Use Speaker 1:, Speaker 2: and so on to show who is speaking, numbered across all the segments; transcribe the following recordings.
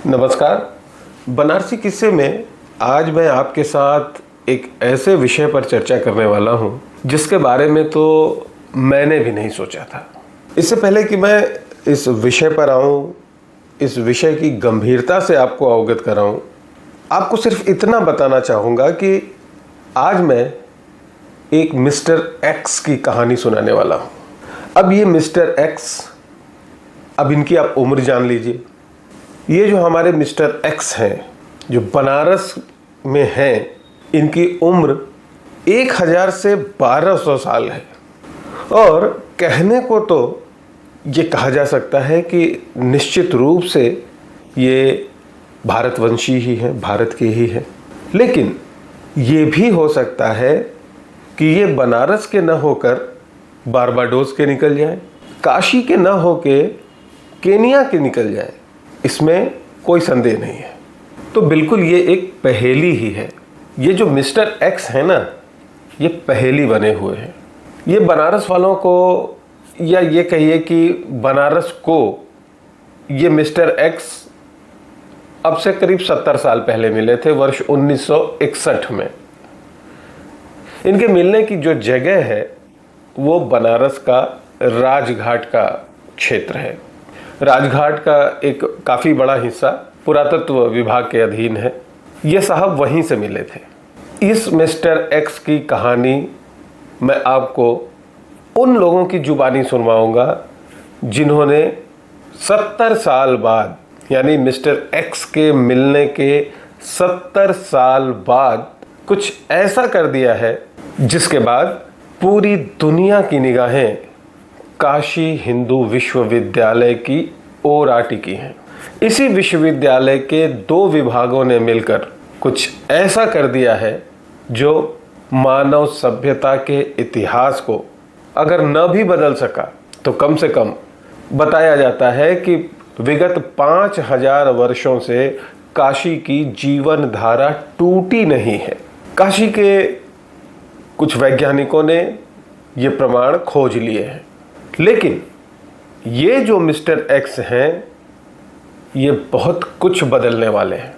Speaker 1: नमस्कार। बनारसी किस्से में आज मैं आपके साथ एक ऐसे विषय पर चर्चा करने वाला हूं जिसके बारे में तो मैंने भी नहीं सोचा था। इससे पहले कि मैं इस विषय पर आऊं, इस विषय की गंभीरता से आपको अवगत कराऊं, आपको सिर्फ इतना बताना चाहूँगा कि आज मैं एक मिस्टर एक्स की कहानी सुनाने वाला हूँ। अब ये मिस्टर एक्स, अब इनकी आप उम्र जान लीजिए। ये जो हमारे मिस्टर एक्स हैं, जो बनारस में हैं, इनकी उम्र 1000 से 1200 साल है। और कहने को तो ये कहा जा सकता है कि निश्चित रूप से ये भारतवंशी ही हैं, भारत के ही हैं। लेकिन ये भी हो सकता है कि ये बनारस के न होकर बारबाडोस के निकल जाए, काशी के न होके केनिया के निकल जाए, इसमें कोई संदेह नहीं है। तो बिल्कुल ये एक पहेली ही है। ये जो मिस्टर एक्स है ना, ये पहेली बने हुए हैं। ये बनारस वालों को, या ये कहिए कि बनारस को, ये मिस्टर एक्स अब से करीब 70 साल पहले मिले थे, वर्ष 1961 में। इनके मिलने की जो जगह है वो बनारस का राजघाट का क्षेत्र है। राजघाट का एक काफ़ी बड़ा हिस्सा पुरातत्व विभाग के अधीन है। ये साहब वहीं से मिले थे। इस मिस्टर एक्स की कहानी मैं आपको उन लोगों की जुबानी सुनवाऊंगा जिन्होंने 70 साल बाद, यानी मिस्टर एक्स के मिलने के 70 साल बाद कुछ ऐसा कर दिया है जिसके बाद पूरी दुनिया की निगाहें काशी हिंदू विश्वविद्यालय की ओर आ टिकी हैं। इसी विश्वविद्यालय के 2 विभागों ने मिलकर कुछ ऐसा कर दिया है जो मानव सभ्यता के इतिहास को अगर न भी बदल सका तो कम से कम बताया जाता है कि विगत 5000 वर्षों से काशी की जीवन धारा टूटी नहीं है। काशी के कुछ वैज्ञानिकों ने ये प्रमाण खोज लिए हैं। लेकिन ये जो मिस्टर एक्स हैं, ये बहुत कुछ बदलने वाले हैं।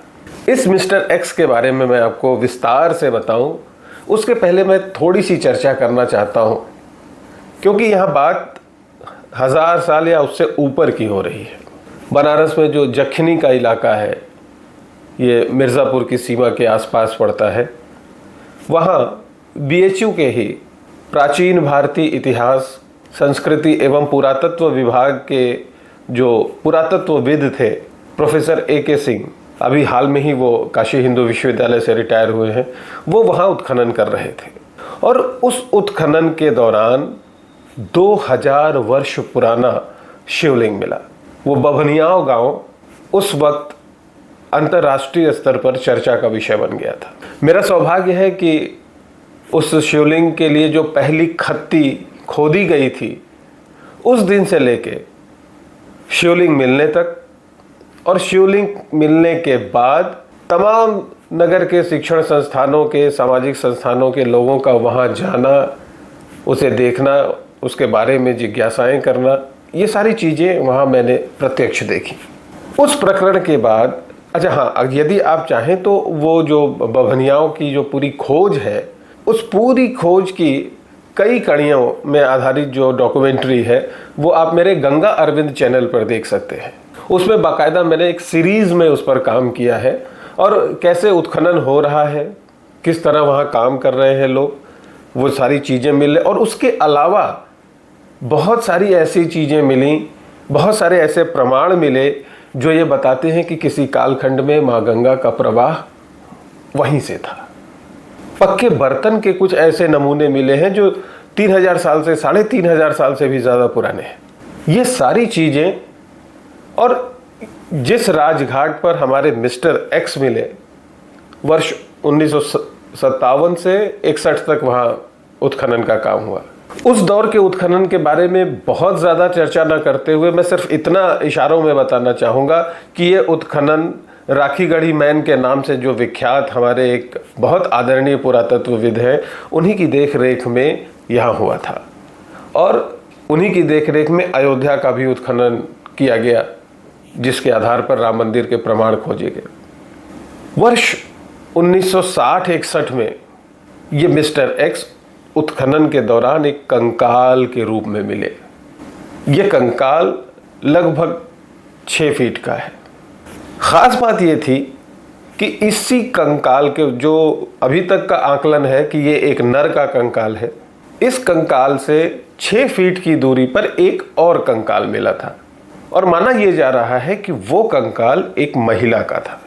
Speaker 1: इस मिस्टर एक्स के बारे में मैं आपको विस्तार से बताऊं, उसके पहले मैं थोड़ी सी चर्चा करना चाहता हूं, क्योंकि यहाँ बात 1000 साल या उससे ऊपर की हो रही है। बनारस में जो जखनी का इलाका है, ये मिर्ज़ापुर की सीमा के आसपास पड़ता है। वहाँ BHU के ही प्राचीन भारतीय इतिहास, संस्कृति एवं पुरातत्व विभाग के जो पुरातत्वविद थे प्रोफेसर AK सिंह, अभी हाल में ही वो काशी हिंदू विश्वविद्यालय से रिटायर हुए हैं, वो वहाँ उत्खनन कर रहे थे। और उस उत्खनन के दौरान 2000 वर्ष पुराना शिवलिंग मिला। वो बभनियाव गांव उस वक्त अंतर्राष्ट्रीय स्तर पर चर्चा का विषय बन गया था। मेरा सौभाग्य है कि उस शिवलिंग के लिए जो पहली खत्ती खोदी गई थी, उस दिन से लेके शिवलिंग मिलने तक और शिवलिंग मिलने के बाद तमाम नगर के शिक्षण संस्थानों के, सामाजिक संस्थानों के लोगों का वहाँ जाना, उसे देखना, उसके बारे में जिज्ञासाएं करना, ये सारी चीज़ें वहाँ मैंने प्रत्यक्ष देखी। उस प्रकरण के बाद, अच्छा हाँ, यदि आप चाहें तो वो जो बभनियाओं की जो पूरी खोज है, उस पूरी खोज की कई कड़ियों में आधारित जो डॉक्यूमेंट्री है वो आप मेरे गंगा अरविंद चैनल पर देख सकते हैं। उसमें बाकायदा मैंने एक सीरीज़ में उस पर काम किया है, और कैसे उत्खनन हो रहा है, किस तरह वहाँ काम कर रहे हैं लोग, वो सारी चीज़ें मिले। और उसके अलावा बहुत सारी ऐसी चीज़ें मिली, बहुत सारे ऐसे प्रमाण मिले जो ये बताते हैं कि किसी कालखंड में माँ गंगा का प्रवाह वहीं से था। पक्के बर्तन के कुछ ऐसे नमूने मिले हैं जो 3000 साल से 3500 साल से भी ज़्यादा पुराने हैं। ये सारी चीज़ें, और जिस राजघाट पर हमारे मिस्टर एक्स मिले, वर्ष 1957 से 61 तक वहाँ उत्खनन का काम हुआ। उस दौर के उत्खनन के बारे में बहुत ज़्यादा चर्चा न करते हुए मैं सिर्फ इतना इशारों में बताना चाहूँगा कि ये उत्खनन राखीगढ़ी मैन के नाम से जो विख्यात हमारे एक बहुत आदरणीय पुरातत्वविद हैं, उन्हीं की देख रेख में यहाँ हुआ था। और उन्हीं की देखरेख में अयोध्या का भी उत्खनन किया गया। जिसके आधार पर राम मंदिर के प्रमाण खोजे गए। वर्ष 1960-61 में ये मिस्टर एक्स उत्खनन के दौरान एक कंकाल के रूप में मिले। ये कंकाल लगभग 6 फीट का है। खास बात ये थी कि इसी कंकाल के, जो अभी तक का आकलन है कि ये एक नर का कंकाल है, इस कंकाल से 6 फीट की दूरी पर एक और कंकाल मिला था और माना यह जा रहा है कि वो कंकाल एक महिला का था।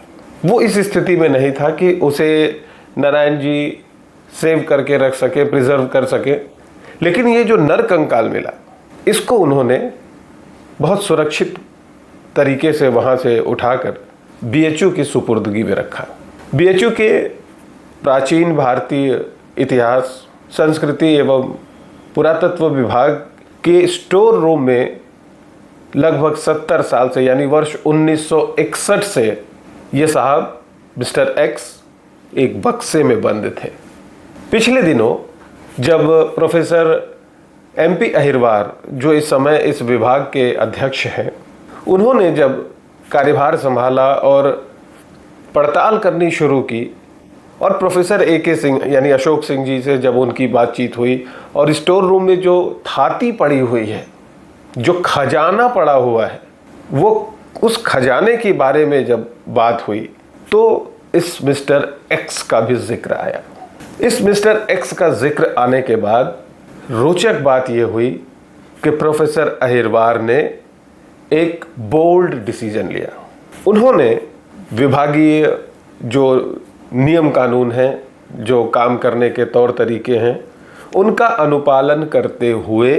Speaker 1: वो इस स्थिति में नहीं था कि उसे नारायण जी सेव करके रख सके, प्रिजर्व कर सके, लेकिन ये जो नर कंकाल मिला इसको उन्होंने बहुत सुरक्षित तरीके से वहाँ से उठाकर बीएचयू की सुपुर्दगी में रखा। बीएचयू के प्राचीन भारतीय इतिहास, संस्कृति एवं पुरातत्व विभाग के स्टोर रूम में लगभग 70 साल से, यानी वर्ष 1961 से ये साहब मिस्टर एक्स एक बक्से में बंद थे। पिछले दिनों जब प्रोफेसर एमपी अहिरवार, जो इस समय इस विभाग के अध्यक्ष हैं, उन्होंने जब कार्यभार संभाला और पड़ताल करनी शुरू की और प्रोफेसर एके सिंह यानी अशोक सिंह जी से जब उनकी बातचीत हुई और स्टोर रूम में जो थाती पड़ी हुई है, जो खजाना पड़ा हुआ है, वो उस खजाने के बारे में जब बात हुई तो इस मिस्टर एक्स का भी जिक्र आया। इस मिस्टर एक्स का जिक्र आने के बाद रोचक बात यह हुई कि प्रोफेसर अहिरवार ने एक बोल्ड डिसीजन लिया। उन्होंने विभागीय जो नियम कानून हैं, जो काम करने के तौर तरीके हैं, उनका अनुपालन करते हुए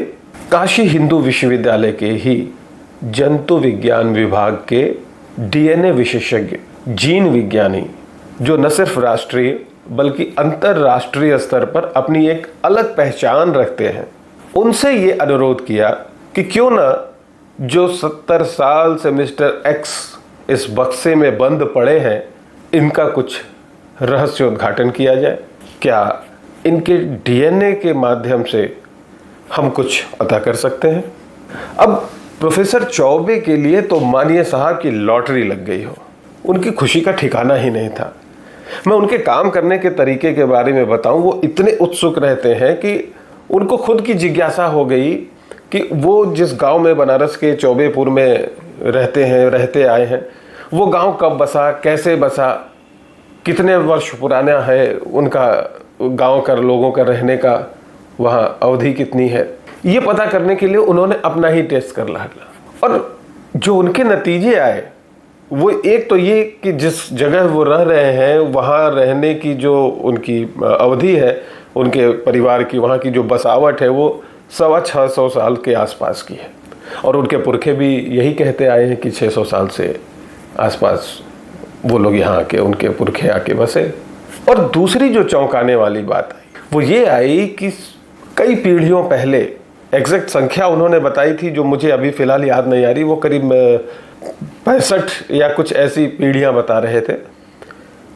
Speaker 1: काशी हिंदू विश्वविद्यालय के ही जंतु विज्ञान विभाग के डीएनए विशेषज्ञ, जीन विज्ञानी, जो न सिर्फ राष्ट्रीय बल्कि अंतर्राष्ट्रीय स्तर पर अपनी एक अलग पहचान रखते हैं, उनसे ये अनुरोध किया कि क्यों ना जो 70 साल से मिस्टर एक्स इस बक्से में बंद पड़े हैं, इनका कुछ रहस्योद्घाटन किया जाए। क्या इनके डीएनए के माध्यम से हम कुछ पता कर सकते हैं? अब प्रोफेसर चौबे के लिए तो मानिए साहब की लॉटरी लग गई हो। उनकी खुशी का ठिकाना ही नहीं था। मैं उनके काम करने के तरीके के बारे में बताऊं, वो इतने उत्सुक रहते हैं कि उनको खुद की जिज्ञासा हो गई कि वो जिस गांव में बनारस के चौबेपुर में रहते आए हैं, वो गांव कब बसा, कैसे बसा, कितने वर्ष पुराना है उनका गांव का, लोगों का रहने का वहाँ अवधि कितनी है, ये पता करने के लिए उन्होंने अपना ही टेस्ट कर लिया। और जो उनके नतीजे आए वो एक तो ये कि जिस जगह वो रह रहे हैं वहाँ रहने की जो उनकी अवधि है, उनके परिवार की वहाँ की जो बसावट है, वो 650 साल के आसपास की है। और उनके पुरखे भी यही कहते आए हैं कि 600 साल से आसपास वो लोग यहाँ आके, उनके पुरखे आके बसे। और दूसरी जो चौंकाने वाली बात आई वो ये आई कि कई पीढ़ियों पहले, एग्जैक्ट संख्या उन्होंने बताई थी जो मुझे अभी फ़िलहाल याद नहीं आ रही, वो करीब 65 या कुछ ऐसी पीढ़ियाँ बता रहे थे।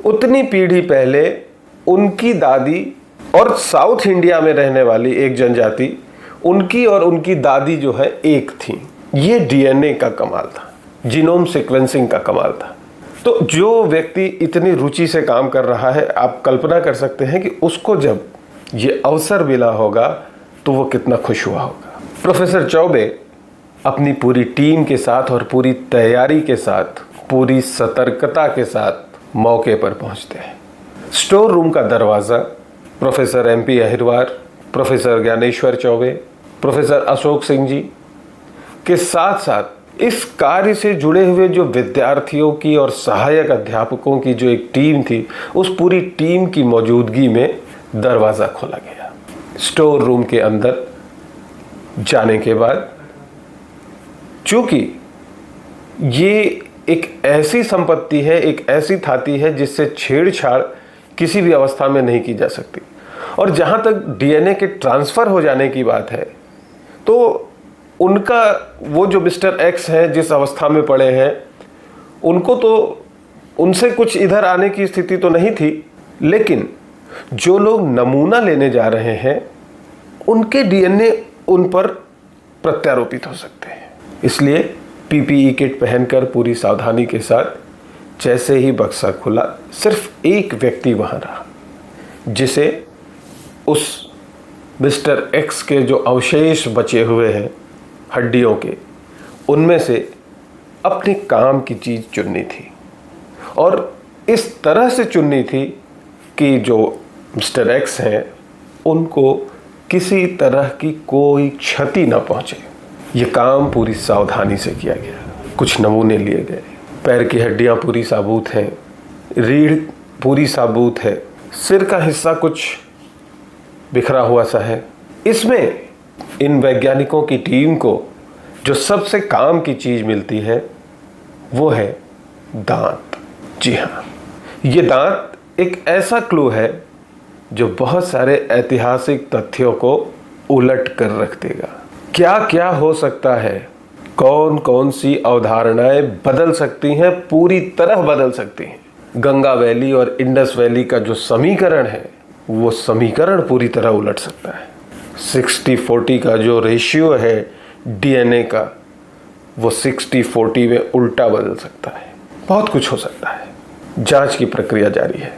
Speaker 1: उतनी पीढ़ी पहले उनकी दादी और साउथ इंडिया में रहने वाली एक जनजाति, उनकी और उनकी दादी जो है एक थी। ये डीएनए का कमाल था, जीनोम सीक्वेंसिंग का कमाल था। तो जो व्यक्ति इतनी रुचि से काम कर रहा है, आप कल्पना कर सकते हैं कि उसको जब ये अवसर मिला होगा तो वो कितना खुश हुआ होगा। प्रोफेसर चौबे अपनी पूरी टीम के साथ और पूरी तैयारी के साथ, पूरी सतर्कता के साथ मौके पर पहुंचते हैं। स्टोर रूम का दरवाज़ा professor MP Ahirwar, professor Gyaneshwar Choubey, professor Ashok Singh ji के साथ साथ इस कार्य से जुड़े हुए जो विद्यार्थियों की और सहायक अध्यापकों की जो एक टीम थी, उस पूरी टीम की मौजूदगी में दरवाज़ा खोला गया। स्टोर रूम के अंदर जाने के बाद, चूंकि ये एक ऐसी संपत्ति है, एक ऐसी थाती है जिससे छेड़छाड़ किसी भी अवस्था में नहीं की जा सकती, और जहाँ तक डीएनए के ट्रांसफ़र हो जाने की बात है, तो उनका वो जो मिस्टर एक्स हैं जिस अवस्था में पड़े हैं, उनको तो उनसे कुछ इधर आने की स्थिति तो नहीं थी, लेकिन जो लोग नमूना लेने जा रहे हैं उनके डीएनए उन पर प्रत्यारोपित हो सकते हैं। इसलिए पीपीई किट पहनकर पूरी सावधानी के साथ जैसे ही बक्सा खुला, सिर्फ एक व्यक्ति वहाँ रहा जिसे उस मिस्टर एक्स के जो अवशेष बचे हुए हैं हड्डियों के, उनमें से अपने काम की चीज़ चुननी थी और इस तरह से चुननी थी कि जो मिस्टर एक्स हैं उनको किसी तरह की कोई क्षति न पहुंचे। ये काम पूरी सावधानी से किया गया। कुछ नमूने लिए गए, पैर की हड्डियां पूरी साबुत हैं, रीढ़ पूरी साबुत है, सिर का हिस्सा कुछ बिखरा हुआ सा है। इसमें इन वैज्ञानिकों की टीम को जो सबसे काम की चीज़ मिलती है वो है दांत। जी हाँ, ये दांत एक ऐसा क्लू है जो बहुत सारे ऐतिहासिक तथ्यों को उलट कर रख देगा। क्या क्या हो सकता है, कौन कौन सी अवधारणाएं बदल सकती हैं, पूरी तरह बदल सकती हैं। गंगा वैली और इंडस वैली का जो समीकरण है वो समीकरण पूरी तरह उलट सकता है। 60-40 का जो रेशियो है डीएनए का, वो 60-40 में उल्टा बदल सकता है। बहुत कुछ हो सकता है। जांच की प्रक्रिया जारी है।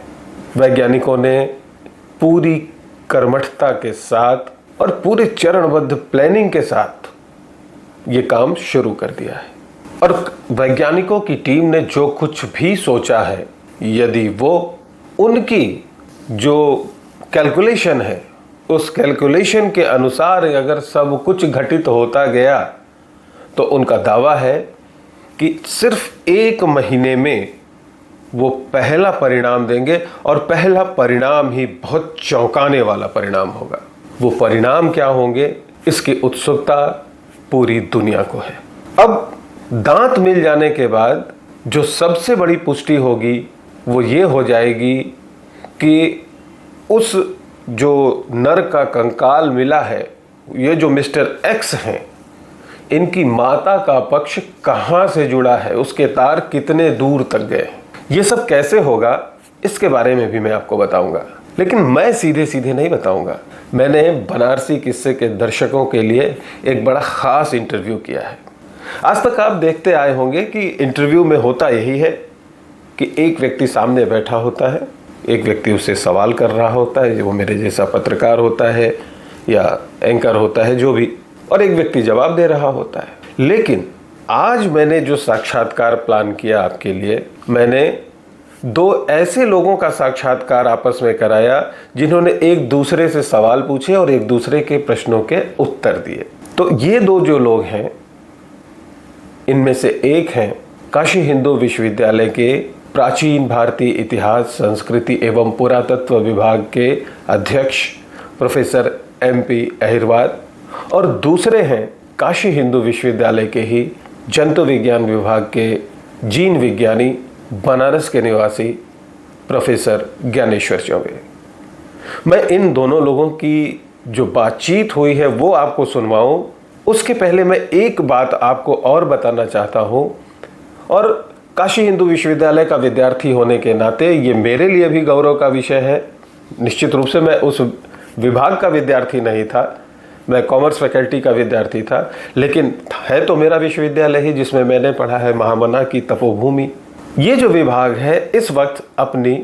Speaker 1: वैज्ञानिकों ने पूरी कर्मठता के साथ और पूरे चरणबद्ध प्लानिंग के साथ ये काम शुरू कर दिया है और वैज्ञानिकों की टीम ने जो कुछ भी सोचा है, यदि वो उनकी जो कैलकुलेशन है उस कैलकुलेशन के अनुसार अगर सब कुछ घटित होता गया तो उनका दावा है कि सिर्फ 1 महीने में वो पहला परिणाम देंगे और पहला परिणाम ही बहुत चौंकाने वाला परिणाम होगा। वो परिणाम क्या होंगे, इसकी उत्सुकता पूरी दुनिया को है। अब दांत मिल जाने के बाद जो सबसे बड़ी पुष्टि होगी वो ये हो जाएगी कि उस जो नर का कंकाल मिला है, ये जो मिस्टर एक्स हैं, इनकी माता का पक्ष कहाँ से जुड़ा है, उसके तार कितने दूर तक गए। ये सब कैसे होगा इसके बारे में भी मैं आपको बताऊंगा, लेकिन मैं सीधे सीधे नहीं बताऊंगा। मैंने बनारसी किस्से के दर्शकों के लिए एक बड़ा ख़ास इंटरव्यू किया है। आज तक आप देखते आए होंगे कि इंटरव्यू में होता यही है कि एक व्यक्ति सामने बैठा होता है, एक व्यक्ति उससे सवाल कर रहा होता है, वो मेरे जैसा पत्रकार होता है या एंकर होता है जो भी, और एक व्यक्ति जवाब दे रहा होता है। लेकिन आज मैंने जो साक्षात्कार प्लान किया आपके लिए, मैंने 2 ऐसे लोगों का साक्षात्कार आपस में कराया जिन्होंने एक दूसरे से सवाल पूछे और एक दूसरे के प्रश्नों के उत्तर दिए। तो ये 2 जो लोग हैं, इनमें से एक हैं काशी हिंदू विश्वविद्यालय के प्राचीन भारतीय इतिहास, संस्कृति एवं पुरातत्व विभाग के अध्यक्ष प्रोफेसर MP अहिरवार, और दूसरे हैं काशी हिंदू विश्वविद्यालय के ही जंतु विज्ञान विभाग के जीन विज्ञानी, बनारस के निवासी प्रोफेसर ज्ञानेश्वर चौबे। मैं इन दोनों लोगों की जो बातचीत हुई है वो आपको सुनवाऊं, उसके पहले मैं एक बात आपको और बताना चाहता हूं, और काशी हिंदू विश्वविद्यालय का विद्यार्थी होने के नाते ये मेरे लिए भी गौरव का विषय है। निश्चित रूप से मैं उस विभाग का विद्यार्थी नहीं था, मैं कॉमर्स फैकल्टी का विद्यार्थी था, लेकिन है तो मेरा विश्वविद्यालय ही जिसमें मैंने पढ़ा है महामना की तपोभूमि। ये जो विभाग है इस वक्त अपनी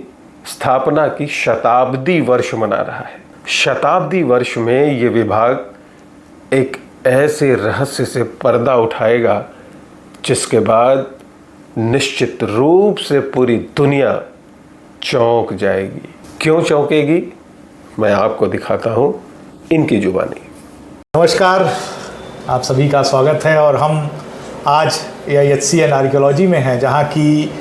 Speaker 1: स्थापना की शताब्दी वर्ष मना रहा है। शताब्दी वर्ष में ये विभाग एक ऐसे रहस्य से पर्दा उठाएगा जिसके बाद निश्चित रूप से पूरी दुनिया चौंक जाएगी। क्यों चौंकेगी, मैं आपको दिखाता हूं इनकी जुबानी।
Speaker 2: नमस्कार, आप सभी का स्वागत है। और हम आज AIHC आर्कियोलॉजी में हैं, जहाँ की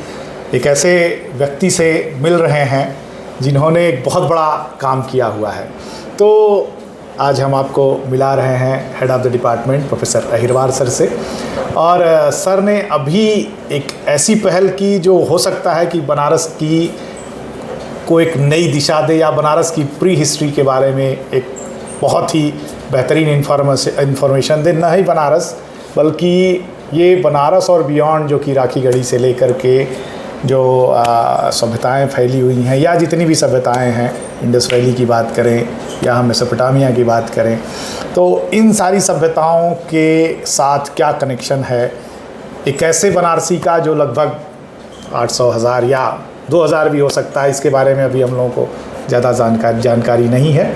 Speaker 2: एक ऐसे व्यक्ति से मिल रहे हैं जिन्होंने एक बहुत बड़ा काम किया हुआ है। तो आज हम आपको मिला रहे हैं head of the department professor Ahirwar sir से। और सर ने अभी एक ऐसी पहल की जो हो सकता है कि बनारस की को एक नई दिशा दे, या बनारस की प्री हिस्ट्री के बारे में एक बहुत ही बेहतरीन इन्फॉर्मेशन दे। न ही बनारस बल्कि ये बनारस और बियॉन्ड, जो कि राखी गढ़ी से लेकर के जो सभ्यताएं फैली हुई हैं, या जितनी भी सभ्यताएं हैं, इंडस वैली की बात करें या हम मेसोपोटामिया की बात करें, तो इन सारी सभ्यताओं के साथ क्या कनेक्शन है, एक ऐसे बनारसी का जो लगभग 800 1000 या 2000 भी हो सकता है, इसके बारे में अभी हम लोगों को ज़्यादा जानकारी नहीं है।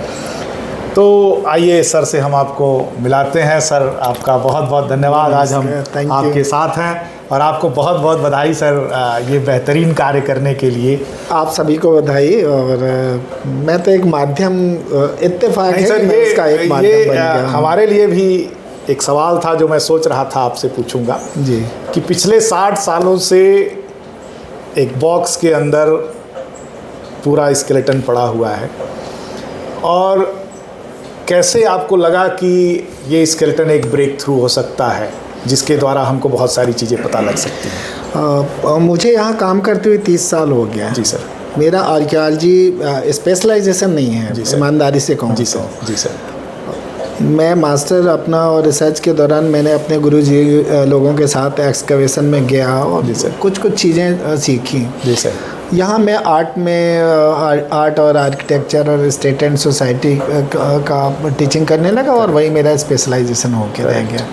Speaker 2: तो आइए सर से हम आपको मिलाते हैं। सर आपका बहुत बहुत धन्यवाद, आज हम आपके साथ हैं और आपको बहुत बहुत बधाई सर ये बेहतरीन कार्य करने के लिए।
Speaker 3: आप सभी को बधाई। और मैं तो एक माध्यम इत्तेफाक है
Speaker 2: सर,
Speaker 3: कि मैं इसका एक माध्यम बन गया हूं।
Speaker 2: हमारे लिए भी एक सवाल था जो मैं सोच रहा था आपसे पूछूंगा
Speaker 3: जी
Speaker 2: कि पिछले 60 सालों से एक बॉक्स के अंदर पूरा स्केलेटन पड़ा हुआ है, और कैसे आपको लगा कि ये स्केलेटन एक ब्रेक थ्रू हो सकता है जिसके द्वारा हमको बहुत सारी चीज़ें पता लग सकती हैं?
Speaker 3: मुझे यहाँ काम करते हुए 30 साल हो गया।
Speaker 2: जी सर।
Speaker 3: मेरा आर्कियोलॉजी स्पेशलाइजेशन नहीं है, ईमानदारी से कहूँ।
Speaker 2: जी सर। जी सर।
Speaker 3: मैं मास्टर अपना और रिसर्च के दौरान मैंने अपने गुरुजी लोगों के साथ एक्सकवेशन में गया और कुछ चीज़ें सीखी।
Speaker 2: जी सर।
Speaker 3: यहाँ मैं आर्ट और आर्किटेक्चर और स्टेट एंड सोसाइटी का टीचिंग करने लगा और वही मेरा स्पेशलाइजेशन हो के रह गया।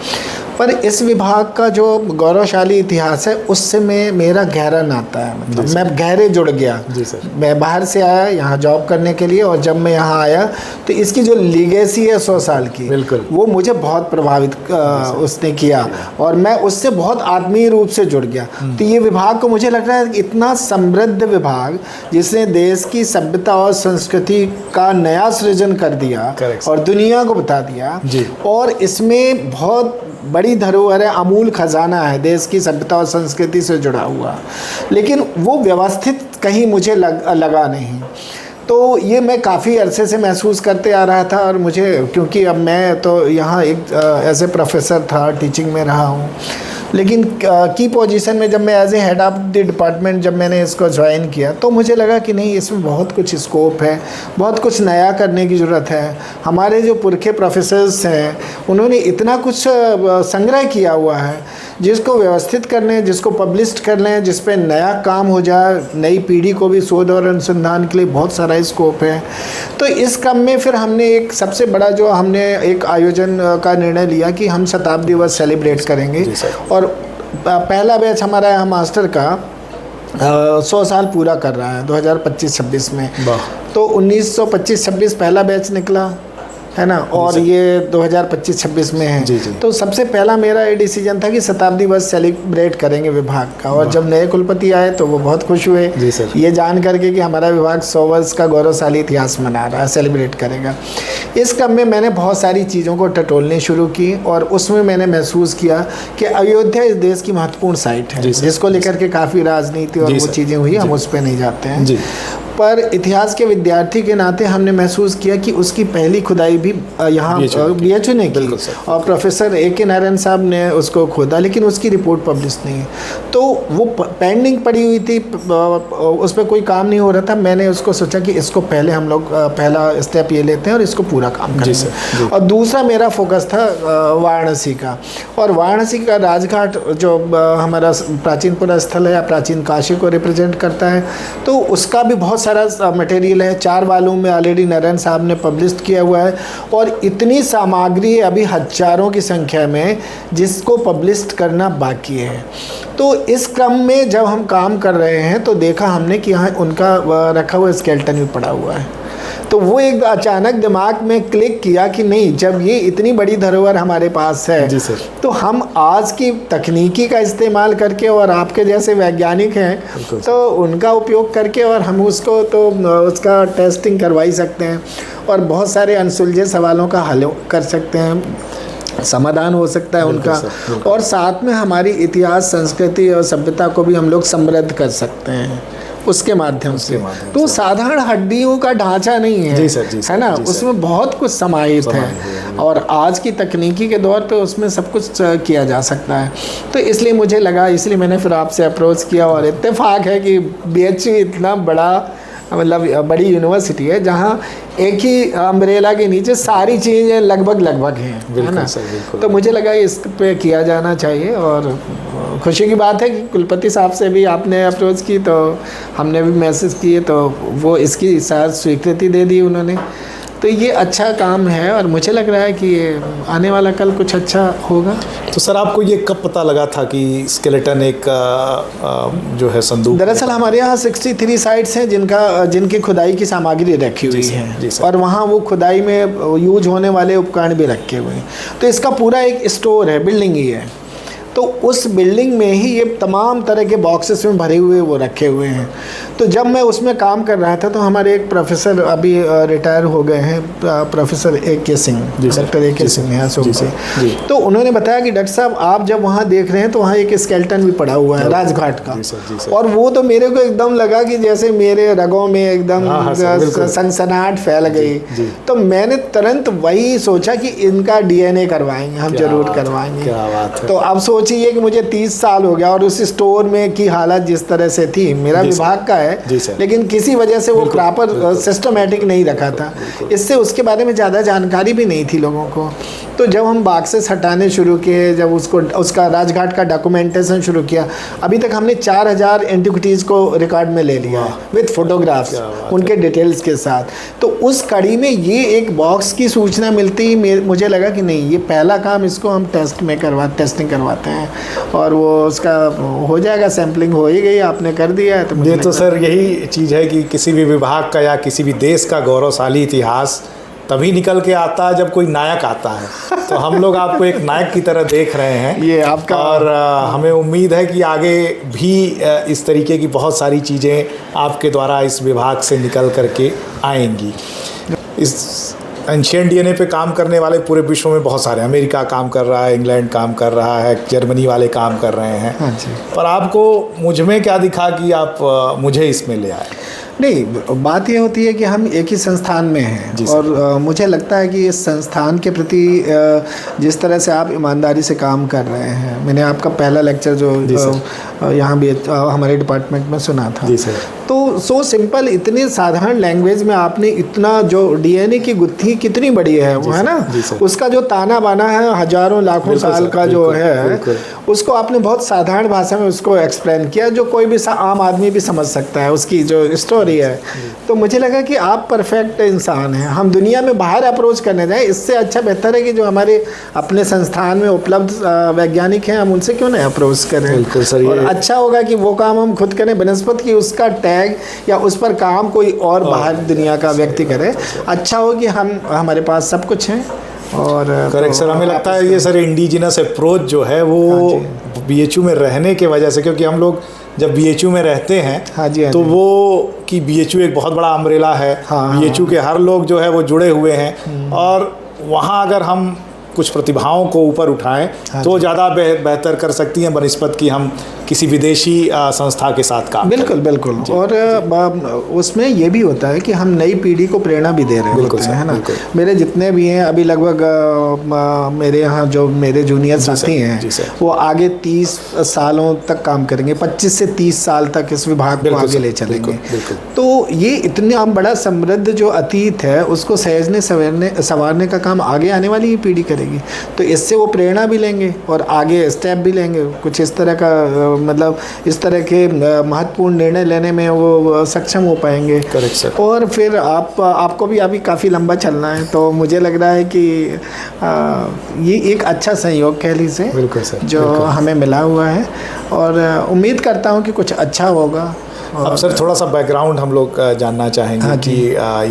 Speaker 3: पर इस विभाग का जो गौरवशाली इतिहास है उससे मेरा गहरा नाता है, मतलब मैं गहरे जुड़ गया।
Speaker 2: जी सर।
Speaker 3: मैं बाहर से आया यहाँ जॉब करने के लिए, और जब मैं यहाँ आया तो इसकी जो लीगेसी है 100 साल की,
Speaker 2: बिल्कुल,
Speaker 3: वो मुझे बहुत प्रभावित उसने किया और मैं उससे बहुत आत्मीय रूप से जुड़ गया। तो ये विभाग को मुझे लग रहा है इतना समृद्ध विभाग जिसने देश की सभ्यता और संस्कृति का नया सृजन कर दिया और दुनिया को बता दिया, और इसमें बहुत बड़ी धरोहर है, अमूल खजाना है देश की सभ्यता और संस्कृति से जुड़ा हुआ, लेकिन वो व्यवस्थित कहीं मुझे लगा नहीं। तो ये मैं काफ़ी अरसे से महसूस करते आ रहा था, और मुझे क्योंकि अब मैं तो यहाँ एक एज ए प्रोफेसर था, टीचिंग में रहा हूँ, लेकिन की पोजीशन में जब मैं as a head of the department जब मैंने इसको ज्वाइन किया तो मुझे लगा कि नहीं, इसमें बहुत कुछ स्कोप है, बहुत कुछ नया करने की ज़रूरत है। हमारे जो पुरखे प्रोफेसर्स हैं उन्होंने इतना कुछ संग्रह किया हुआ है जिसको व्यवस्थित करने, जिसको पब्लिश करने, जिस पे नया काम हो जाए, नई पीढ़ी को भी शोध और अनुसंधान के लिए बहुत सारा स्कोप है। तो इस क्रम में फिर हमने एक सबसे बड़ा जो हमने एक आयोजन का निर्णय लिया कि हम शताब्दी वर्ष सेलिब्रेट करेंगे, और पहला बैच हमारा यहाँ मास्टर का 100 साल पूरा कर रहा है 2025-26 में। तो 1925-26 पहला बैच निकला है ना, और ये 2025-26 में है।
Speaker 2: जी जी।
Speaker 3: तो सबसे पहला मेरा ये डिसीजन था कि शताब्दी वर्ष सेलिब्रेट करेंगे विभाग का, और जब नए कुलपति आए तो वो बहुत खुश हुए
Speaker 2: जी सर।
Speaker 3: ये जान करके कि हमारा विभाग 100 वर्ष का गौरवशाली इतिहास मना रहा है, सेलिब्रेट करेगा। इस क्रम में मैंने बहुत सारी चीज़ों को टटोलनी शुरू की, और उसमें मैंने महसूस किया कि अयोध्या इस देश की महत्वपूर्ण साइट है जिसको लेकर के काफ़ी राजनीति और वो चीज़ें हुई, हम उस पर नहीं जाते हैं। पर इतिहास के विद्यार्थी के नाते हमने महसूस किया कि उसकी पहली खुदाई भी यहाँ BHU ने की, और प्रोफेसर A.K. नारायण साहब ने उसको खोदा, लेकिन उसकी रिपोर्ट पब्लिश नहीं है। तो वो पेंडिंग पड़ी हुई थी, उस पर कोई काम नहीं हो रहा था। मैंने उसको सोचा कि इसको पहले हम लोग पहला स्टेप ये लेते हैं और इसको पूरा काम करेंगे। और दूसरा मेरा फोकस था वाराणसी का, और वाराणसी का राजघाट जो हमारा प्राचीन पुरा स्थल है या प्राचीन काशी को रिप्रेजेंट करता है, तो उसका भी बहुत सारा मटेरियल है। 4 वॉल्यूम में ऑलरेडी नारायण साहब ने पब्लिश किया हुआ है, और इतनी सामग्री है अभी हजारों की संख्या में जिसको पब्लिश करना बाकी है। तो इस क्रम में जब हम काम कर रहे हैं तो देखा हमने कि यहाँ उनका रखा हुआ स्केलेटन भी पड़ा हुआ है। तो वो एक अचानक दिमाग में क्लिक किया कि नहीं, जब ये इतनी बड़ी धरोहर हमारे पास है
Speaker 2: जी सर,
Speaker 3: तो हम आज की तकनीकी का इस्तेमाल करके, और आपके जैसे वैज्ञानिक हैं तो उनका उपयोग करके, और हम उसको तो उसका टेस्टिंग करवा ही सकते हैं, और बहुत सारे अनसुलझे सवालों का हल कर सकते हैं, समाधान हो सकता है उनका, और साथ में हमारी इतिहास, संस्कृति और सभ्यता को भी हम लोग समृद्ध कर सकते हैं उसके माध्यम से। तो साधारण हड्डियों का ढांचा नहीं है,
Speaker 2: जी सर,
Speaker 3: है ना, उसमें बहुत कुछ समाहित है, और आज की तकनीकी के दौर पे उसमें सब कुछ किया जा सकता है। तो इसलिए मुझे लगा, इसलिए मैंने फिर आपसे अप्रोच किया, और इत्तेफाक है कि BHU इतना बड़ा, मतलब बड़ी यूनिवर्सिटी है जहाँ एक ही अम्ब्रेला के नीचे सारी चीज़ें लगभग हैं, है ना। तो मुझे लगा इस पे किया जाना चाहिए, और खुशी की बात है कि कुलपति साहब से भी आपने अप्रोच की, तो हमने भी मैसेज किए, तो वो इसकी साथ स्वीकृति दे दी उन्होंने। तो तो ये अच्छा काम है और मुझे लग रहा है कि ये आने वाला कल कुछ अच्छा होगा।
Speaker 2: तो सर आपको ये कब पता लगा था कि स्केलेटन एक जो है संदूक?
Speaker 3: दरअसल हमारे यहाँ 63 साइट्स हैं जिनकी खुदाई की सामग्री रखी हुई है और वहाँ वो खुदाई में यूज होने वाले उपकरण भी रखे हुए हैं। तो इसका पूरा एक स्टोर है, बिल्डिंग ही है। तो उस बिल्डिंग में ही ये तमाम तरह के बॉक्सेस में भरे हुए वो रखे हुए हैं। तो जब मैं उसमें काम कर रहा था तो हमारे एक प्रोफेसर अभी रिटायर हो गए हैं, professor A.K. Singh, doctor A.K. Singh हैं सोम से। तो उन्होंने बताया कि डॉक्टर साहब आप जब वहाँ देख रहे हैं तो वहाँ एक स्केलेटन भी पड़ा हुआ है राजघाट का। और वो तो मेरे को एकदम लगा कि जैसे मेरे रगों में एकदम सनसनाहट फैल गई। तो मैंने तुरंत वही सोचा कि इनका DNA करवाएंगे, हम जरूर करवाएंगे। तो अब सोचिए कि मुझे 30 साल हो गया और उस स्टोर में की हालत जिस तरह से थी, मेरा विभाग का है लेकिन किसी वजह से वो प्रॉपर सिस्टमेटिक नहीं रखा था, इससे उसके बारे में ज़्यादा जानकारी भी नहीं थी लोगों को। तो जब हम बॉक्सेस हटाने शुरू किए, जब उसका राजघाट का डॉक्यूमेंटेशन शुरू किया, अभी तक हमने 4000 एंटिक्विटीज़ को रिकॉर्ड में ले लिया विद फोटोग्राफ्स, उनके डिटेल्स के साथ। तो उस कड़ी में ये एक बॉक्स की सूचना मिलती ही मुझे लगा कि नहीं, ये पहला काम, इसको हम टेस्टिंग करवाते हैं और वो उसका हो जाएगा। सैम्पलिंग हो ही गई, आपने कर दिया है। तो
Speaker 2: ये तो सर यही चीज़ है कि किसी भी विभाग का या किसी भी देश का गौरवशाली इतिहास तभी निकल के आता है जब कोई नायक आता है। तो हम लोग आपको एक नायक की तरह देख रहे हैं
Speaker 3: ये आपका, और
Speaker 2: हमें उम्मीद है कि आगे भी इस तरीके की बहुत सारी चीज़ें आपके द्वारा इस विभाग से निकल करके आएंगी। इस एंशिएंट डीएनए पे काम करने वाले पूरे विश्व में बहुत सारे, अमेरिका काम कर रहा है, इंग्लैंड काम कर रहा है, जर्मनी वाले काम कर रहे हैं।
Speaker 3: हाँ जी।
Speaker 2: पर आपको मुझ में क्या दिखा कि आप मुझे इसमें ले आए?
Speaker 3: नहीं, बात ये होती है कि हम एक ही संस्थान में हैं और मुझे लगता है कि इस संस्थान के प्रति जिस तरह से आप ईमानदारी से काम कर रहे हैं, मैंने आपका पहला लेक्चर जो यहाँ भी हमारे डिपार्टमेंट में सुना था,
Speaker 2: जी सर।
Speaker 3: तो सो सिंपल, इतने साधारण लैंग्वेज में आपने इतना जो डीएनए की गुत्थी कितनी बड़ी है वो, है ना, उसका जो ताना बाना है हजारों लाखों साल का जो है, उसको आपने बहुत साधारण भाषा में उसको एक्सप्लेन किया, जो कोई भी आम आदमी भी समझ सकता है उसकी जो स्टोरी है। तो मुझे लगा कि आप परफेक्ट इंसान हैं। हम दुनिया में बाहर अप्रोच करने जाएं, इससे अच्छा बेहतर है कि जो हमारे अपने संस्थान में उपलब्ध वैज्ञानिक हैं, हम उनसे क्यों नहीं अप्रोच करें।
Speaker 2: बिल्कुल सर,
Speaker 3: और अच्छा होगा कि वो काम हम खुद करें बनस्पत की उसका टैग या उस पर काम कोई और बाहर दुनिया का व्यक्ति करे। अच्छा हो कि हमारे पास सब कुछ है। और
Speaker 2: करेक्ट सर, हमें लगता है ये सर इंडिजिनस अप्रोच जो है वो बीएचयू में रहने के वजह से, क्योंकि हम लोग जब बीएचयू में रहते हैं तो वो कि बीएचयू एक बहुत बड़ा अम्ब्रेला है, बीएचयू के हर लोग जो है वो जुड़े हुए हैं और वहाँ अगर हम कुछ प्रतिभाओं को ऊपर उठाएं तो ज़्यादा बेहतर कर सकती हैं बनस्पत की हम किसी विदेशी संस्था के साथ काम।
Speaker 3: बिल्कुल बिल्कुल। और उसमें ये भी होता है कि हम नई पीढ़ी को प्रेरणा भी दे रहे हैं, है ना। मेरे जितने भी हैं अभी लगभग मेरे यहाँ जो मेरे जूनियर साथी हैं वो आगे 30 सालों तक काम करेंगे, 25 से 30 साल तक इस विभाग को आगे ले चलेंगे। तो ये इतना बड़ा समृद्ध जो अतीत है उसको सहेजने संवारने का काम आगे आने वाली ही पीढ़ी करेगी। तो इससे वो प्रेरणा भी लेंगे और आगे स्टेप भी लेंगे, कुछ इस तरह का मतलब इस तरह के महत्वपूर्ण निर्णय लेने में वो सक्षम हो पाएंगे।
Speaker 2: Correct sir.
Speaker 3: और फिर आपको भी अभी काफ़ी लंबा चलना है, तो मुझे लग रहा है कि ये एक अच्छा संयोग कह लीजिए।
Speaker 2: बिल्कुल सर,
Speaker 3: जो हमें मिला हुआ है और उम्मीद करता हूँ कि कुछ अच्छा होगा।
Speaker 2: अब सर थोड़ा सा बैकग्राउंड हम लोग जानना चाहेंगे कि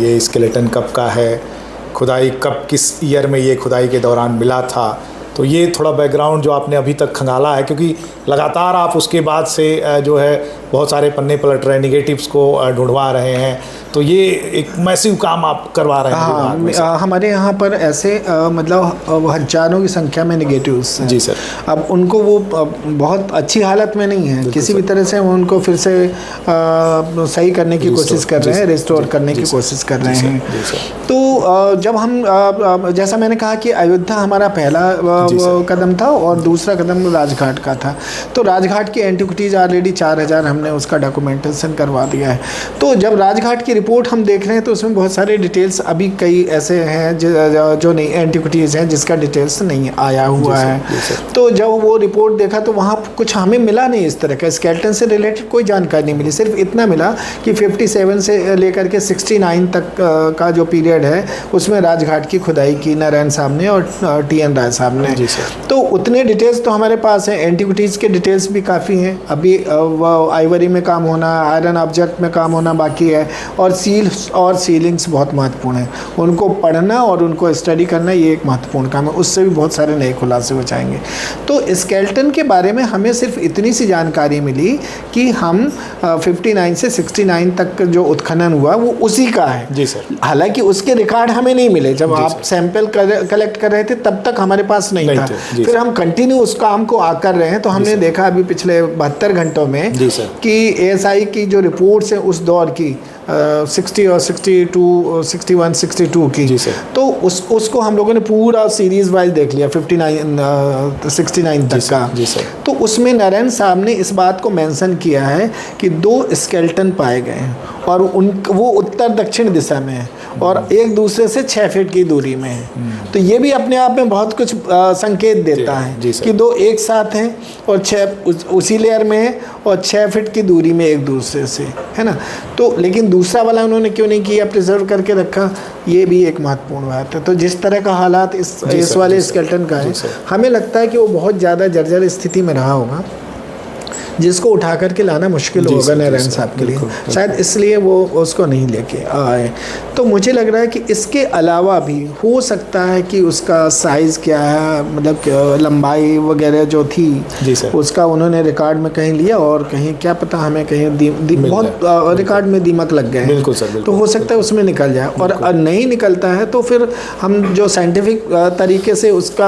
Speaker 2: ये स्केलेटन कब का है, खुदाई कब, किस ईयर में ये खुदाई के दौरान मिला था, तो ये थोड़ा बैकग्राउंड जो आपने अभी तक खंगाला है, क्योंकि लगातार आप उसके बाद से जो है बहुत सारे पन्ने पलट रहे, निगेटिव्स को ढूंढवा रहे हैं, तो ये एक मैसिव काम आप करवा रहे हैं।
Speaker 3: हमारे यहाँ पर ऐसे मतलब हजारों की संख्या में निगेटिव्स हैं।
Speaker 2: जी सर।
Speaker 3: अब उनको वो बहुत अच्छी हालत में नहीं है, किसी भी तरह से उनको फिर से सही करने की कोशिश कर रहे हैं, रिस्टोर करने की कोशिश कर रहे हैं। तो जब हम जैसा मैंने कहा कि अयोध्या हमारा पहला कदम था और दूसरा कदम राजघाट का था। तो राजघाट की एंटिक्विटीज़ ऑलरेडी 4000 हमने उसका डॉक्यूमेंटेशन करवा दिया है। तो जब राजघाट की रिपोर्ट हम देख रहे हैं तो उसमें बहुत सारे डिटेल्स अभी कई ऐसे हैं जो नहीं एंटिक्विटीज़ हैं जिसका डिटेल्स नहीं आया हुआ है। तो जब वो रिपोर्ट देखा तो वहाँ कुछ हमें मिला नहीं इस तरह का, स्केलेटन से रिलेटेड कोई जानकारी नहीं मिली। सिर्फ इतना मिला कि 57 से लेकर के 69 तक का जो पीरियड है उसमें राजघाट की खुदाई की नारायण साहब ने और TN राय साहब ने। तो उतने डिटेल्स तो हमारे पास हैं। एंटिक्विटीज़ के डिटेल्स भी काफ़ी हैं। अभी आइवरी में काम होना, आयरन ऑब्जेक्ट में काम होना बाकी है, और सील्स और सीलिंग्स बहुत महत्वपूर्ण है। उनको पढ़ना और उनको स्टडी करना ये एक महत्वपूर्ण काम है। उससे भी बहुत सारे नए खुलासे हो जाएंगे। तो स्केलेटन के बारे में हमें सिर्फ इतनी सी जानकारी मिली कि हम 59 से 69 तक जो उत्खनन हुआ वो उसी का है।
Speaker 2: जी सर।
Speaker 3: हालांकि उसके रिकॉर्ड हमें नहीं मिले। जब आप सैंपल कलेक्ट कर रहे थे तब तक हमारे पास नहीं था। फिर हम कंटिन्यू उस काम को कर रहे हैं तो हमने देखा अभी पिछले 72 घंटों में कि ASI की जो रिपोर्ट्स हैं उस दौर की 60 और 62, 61, 62 की, तो उसको हम लोगों ने पूरा सीरीज वाइज देख लिया 69 तक का। तो उसमें नारायण साहब ने इस बात को मेंशन किया है कि 2 स्केलेटन पाए गए हैं और वो उत्तर दक्षिण दिशा में है और एक दूसरे से 6 फीट की दूरी में है। तो ये भी अपने आप में बहुत कुछ संकेत देता है कि 2 एक साथ हैं और 6 उसी लेयर में है और 6 फीट की दूरी में एक दूसरे से, है ना। तो लेकिन दूसरा वाला उन्होंने क्यों नहीं किया, प्रिजर्व करके रखा, ये भी एक महत्वपूर्ण बात है। तो जिस तरह का हालात इस वाले स्केलेटन का है, हमें लगता है कि वो बहुत ज़्यादा जर्जर स्थिति में रहा होगा जिसको उठा करके लाना मुश्किल होगा नारायण साहब के लिए, शायद इसलिए वो उसको नहीं लेके आए। तो मुझे लग रहा है कि इसके अलावा भी हो सकता है कि उसका साइज़ क्या है, मतलब लंबाई वगैरह जो थी उसका उन्होंने रिकॉर्ड में कहीं लिया और कहीं क्या पता हमें कहीं बहुत रिकॉर्ड में दीमक लग गए।
Speaker 2: बिल्कुल सर।
Speaker 3: तो हो सकता है उसमें निकल जाए, और नहीं निकलता है तो फिर हम जो साइंटिफिक तरीके से उसका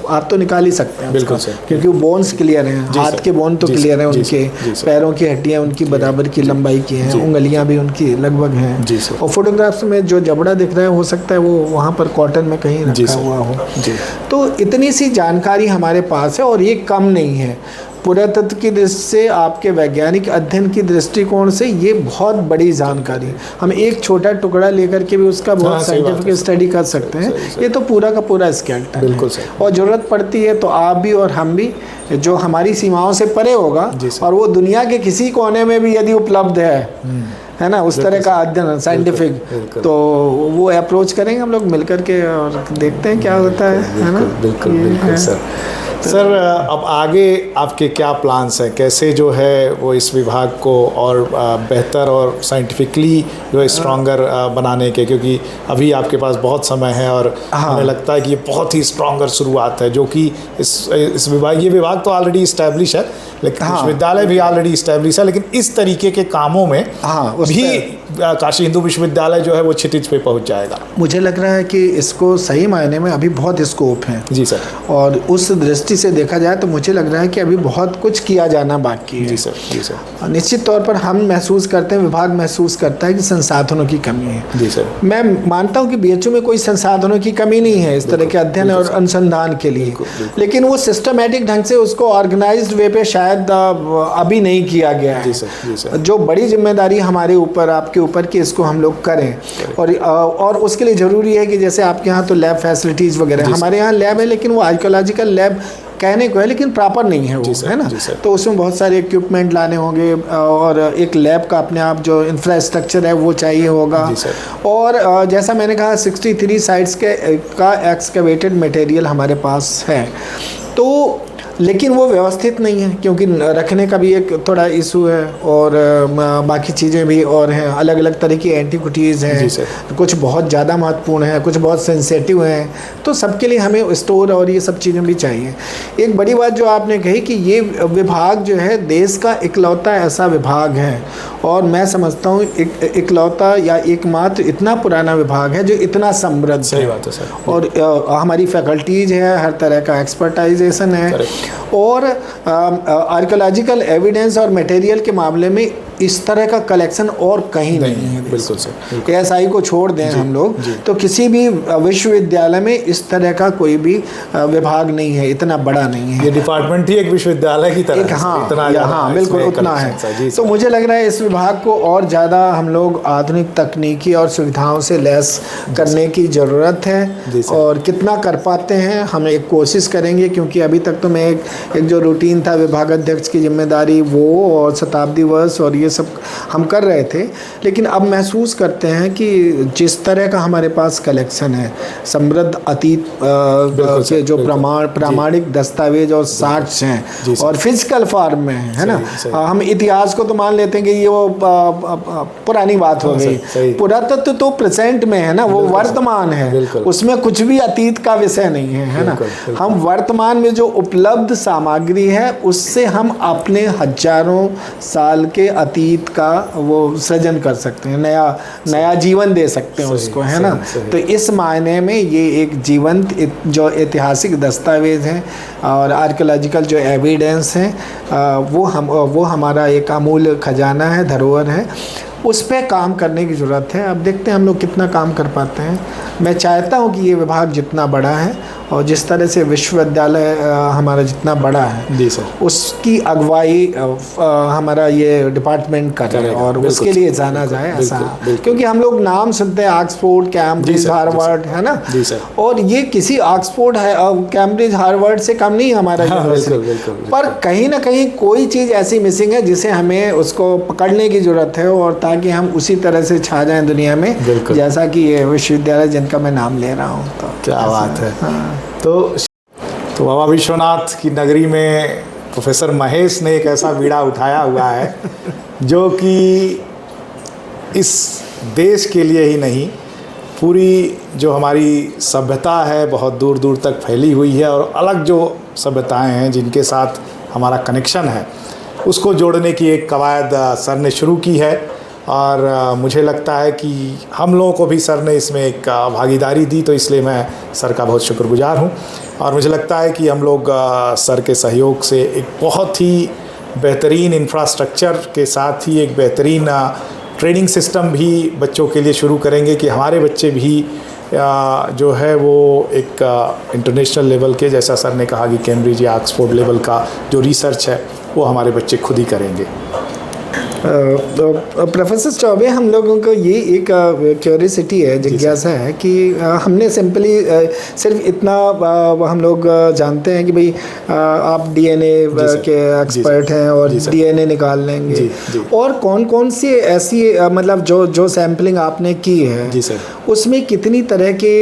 Speaker 3: आप तो निकाल ही सकते हैं।
Speaker 2: बिल्कुल सर,
Speaker 3: क्योंकि वो बोन्स क्लियर हैं, हाथ के बोन तो क्लियर हैं, उनके पैरों की हड्डियां उनकी बराबर की लंबाई की हैं, उंगलियां भी उनकी लगभग हैं, और फोटोग्राफ्स में जो जबड़ा दिख रहा है हो सकता है वो वहाँ पर कॉटन में कहीं रखा हुआ हो। तो इतनी सी जानकारी हमारे पास है और ये कम नहीं है। पुरातत्व की दृष्टि से, आपके वैज्ञानिक अध्ययन की दृष्टिकोण से ये बहुत बड़ी जानकारी। हम एक छोटा टुकड़ा लेकर के भी उसका बहुत साइंटिफिक स्टडी कर सकते हैं। ये तो पूरा का पूरा स्केलेटन है।
Speaker 2: बिल्कुल सर।
Speaker 3: और ज़रूरत पड़ती है तो आप भी और हम भी, जो हमारी सीमाओं से परे होगा और वो दुनिया के किसी कोने में भी यदि उपलब्ध है ना, उस तरह का अध्ययन साइंटिफिक, तो वो अप्रोच करेंगे हम लोग मिलकर के और देखते हैं क्या होता है ना।
Speaker 2: बिल्कुल सर। सर अब आगे आपके क्या प्लान्स हैं, कैसे जो है वो इस विभाग को और बेहतर और साइंटिफिकली जो है स्ट्रॉन्गर बनाने के, क्योंकि अभी आपके पास बहुत समय है और हमें लगता है कि ये बहुत ही स्ट्रॉन्गर शुरुआत है, जो कि इस विभाग, ये विभाग तो ऑलरेडी इस्टेब्लिश है लेकिन विश्वविद्यालय भी ऑलरेडी इस्टेब्लिश है, लेकिन इस तरीके के कामों में भी काशी हिंदू विश्वविद्यालय जो है वो क्षितिज पे पहुंच जाएगा।
Speaker 3: मुझे लग रहा है कि इसको सही मायने में अभी बहुत स्कोप है।
Speaker 2: जी सर।
Speaker 3: और उस दृष्टि से देखा जाए तो मुझे लग रहा है कि अभी बहुत कुछ किया जाना बाकी है।
Speaker 2: जी सर। जी सर।
Speaker 3: निश्चित तौर पर हम महसूस करते हैं, विभाग महसूस करता है कि संसाधनों की कमी है।
Speaker 2: जी सर।
Speaker 3: मैं मानता हूँ कि BHU में कोई संसाधनों की कमी नहीं है इस तरह के अध्ययन और अनुसंधान के लिए, लेकिन वो सिस्टमेटिक ढंग से उसको ऑर्गेनाइज्ड वे पे शायद अभी नहीं किया गया है।
Speaker 2: जी सर। जी सर।
Speaker 3: जो बड़ी जिम्मेदारी हमारे ऊपर, आपके ऊपर कि इसको हम लोग करें, और उसके लिए ज़रूरी है कि जैसे आपके यहाँ तो लैब फैसिलिटीज़ वगैरह, हमारे यहाँ लैब है लेकिन वो आर्कियोलॉजिकल लैब कहने को है लेकिन प्रॉपर नहीं है वो, है ना। तो उसमें बहुत सारे इक्विपमेंट लाने होंगे और एक लैब का अपने आप जो इंफ्रास्ट्रक्चर है वो चाहिए होगा। और जैसा मैंने कहा 63 साइट्स का एक्सकवेटेड मटेरियल हमारे पास है, तो लेकिन वो व्यवस्थित नहीं है क्योंकि रखने का भी एक थोड़ा इशू है, और बाकी चीज़ें भी और हैं, अलग अलग तरह की एंटिक्विटीज़ हैं, कुछ बहुत ज़्यादा महत्वपूर्ण है, कुछ बहुत सेंसिटिव हैं, तो सबके लिए हमें स्टोर और ये सब चीज़ें भी चाहिए। एक बड़ी बात जो आपने कही कि ये विभाग जो है देश का इकलौता ऐसा विभाग है, और मैं समझता हूँ इकलौता या एकमात्र इतना पुराना विभाग है जो इतना समृद्ध है।
Speaker 2: सही बात है सर।
Speaker 3: और हमारी फैकल्टीज है, हर तरह का एक्सपर्टाइजेशन है, और आर्कियोलॉजिकल एविडेंस और मटेरियल के मामले में इस तरह का कलेक्शन और कहीं नहीं है।
Speaker 2: बिल्कुल सर।
Speaker 3: ASI को छोड़ दें हम लोग तो किसी भी विश्वविद्यालय में इस तरह का कोई भी विभाग नहीं है, इतना बड़ा नहीं है।
Speaker 2: ये डिपार्टमेंट ही एक विश्वविद्यालय की तरह है।
Speaker 3: हाँ बिल्कुल उतना है। तो मुझे लग रहा है इस विभाग को और ज़्यादा हम लोग आधुनिक तकनीकी और सुविधाओं से लैस करने की ज़रूरत है, और कितना कर पाते हैं हम एक कोशिश करेंगे, क्योंकि अभी तक तो मैं एक जो रूटीन था विभागाध्यक्ष की जिम्मेदारी वो और शताब्दी वर्ष और ये सब हम कर रहे थे, लेकिन अब महसूस करते हैं कि जिस तरह का हमारे पास कलेक्शन है, समृद्ध अतीत के जो प्रामाणिक दस्तावेज और साक्ष्य हैं और फिजिकल फॉर्म में है ना। हम इतिहास को तो मान लेते हैं कि ये वो पुरानी बात हो गई, पुरातत्व तो प्रेजेंट में है ना, वो वर्तमान है, उसमें कुछ भी अतीत का विषय नहीं है ना। हम वर्तमान में जो उपलब्ध सामग्री है उससे हम अपने हजारों साल के अतीत का वो सृजन कर सकते हैं, नया जीवन दे सकते हैं उसको, है ना। तो इस मायने में ये एक जीवंत जो ऐतिहासिक दस्तावेज हैं और आर्कियोलॉजिकल जो एविडेंस हैं वो हमारा एक अमूल्य खजाना है, धरोहर है, उस पे काम करने की ज़रूरत है। अब देखते हैं हम लोग कितना काम कर पाते हैं। मैं चाहता हूँ कि ये विभाग जितना बड़ा है और जिस तरह से विश्वविद्यालय हमारा जितना बड़ा है
Speaker 2: जी सर,
Speaker 3: उसकी अगुवाई हमारा ये डिपार्टमेंट कर रहे हैं और उसके लिए जाना जाए ऐसा, क्योंकि हम लोग नाम सुनते हैं ऑक्सफोर्ड, कैम्ब्रिज, हार्वर्ड, है ना
Speaker 2: जी सर,
Speaker 3: और ये किसी ऑक्सफोर्ड है कैम्ब्रिज हार्वर्ड से कम नहीं हमारा यूनिवर्सिटी, पर कहीं ना कहीं कोई चीज़ ऐसी मिसिंग है जिसे हमें उसको पकड़ने की ज़रूरत है, और ताकि हम उसी तरह से छा जाएं दुनिया में जैसा कि ये विश्वविद्यालय जिनका मैं नाम ले रहा हूँ। तो
Speaker 2: क्या बात है। तो बाबा विश्वनाथ की नगरी में प्रोफेसर महेश ने एक ऐसा बीड़ा उठाया हुआ है जो कि इस देश के लिए ही नहीं, पूरी जो हमारी सभ्यता है बहुत दूर दूर तक फैली हुई है, और अलग जो सभ्यताएं हैं जिनके साथ हमारा कनेक्शन है उसको जोड़ने की एक कवायद सर ने शुरू की है, और मुझे लगता है कि हम लोगों को भी सर ने इसमें एक भागीदारी दी, तो इसलिए मैं सर का बहुत शुक्रगुजार हूँ। और मुझे लगता है कि हम लोग सर के सहयोग से एक बहुत ही बेहतरीन इंफ्रास्ट्रक्चर के साथ ही एक बेहतरीन ट्रेनिंग सिस्टम भी बच्चों के लिए शुरू करेंगे कि हमारे बच्चे भी जो है वो एक इंटरनेशनल लेवल के, जैसा सर ने कहा कि कैम्ब्रिज या ऑक्सफोर्ड लेवल का जो रिसर्च है वो हमारे बच्चे खुद ही करेंगे।
Speaker 3: प्रोफेसर चौबे, हम लोगों को ये एक क्यूरियोसिटी है, जिज्ञासा है कि हमने सिंपली सिर्फ इतना हम लोग जानते हैं कि भाई आप डीएनए के एक्सपर्ट हैं और डीएनए निकाल लेंगे, और कौन कौन सी ऐसी मतलब जो सैम्पलिंग आपने की है
Speaker 2: जी सर,
Speaker 3: उसमें कितनी तरह के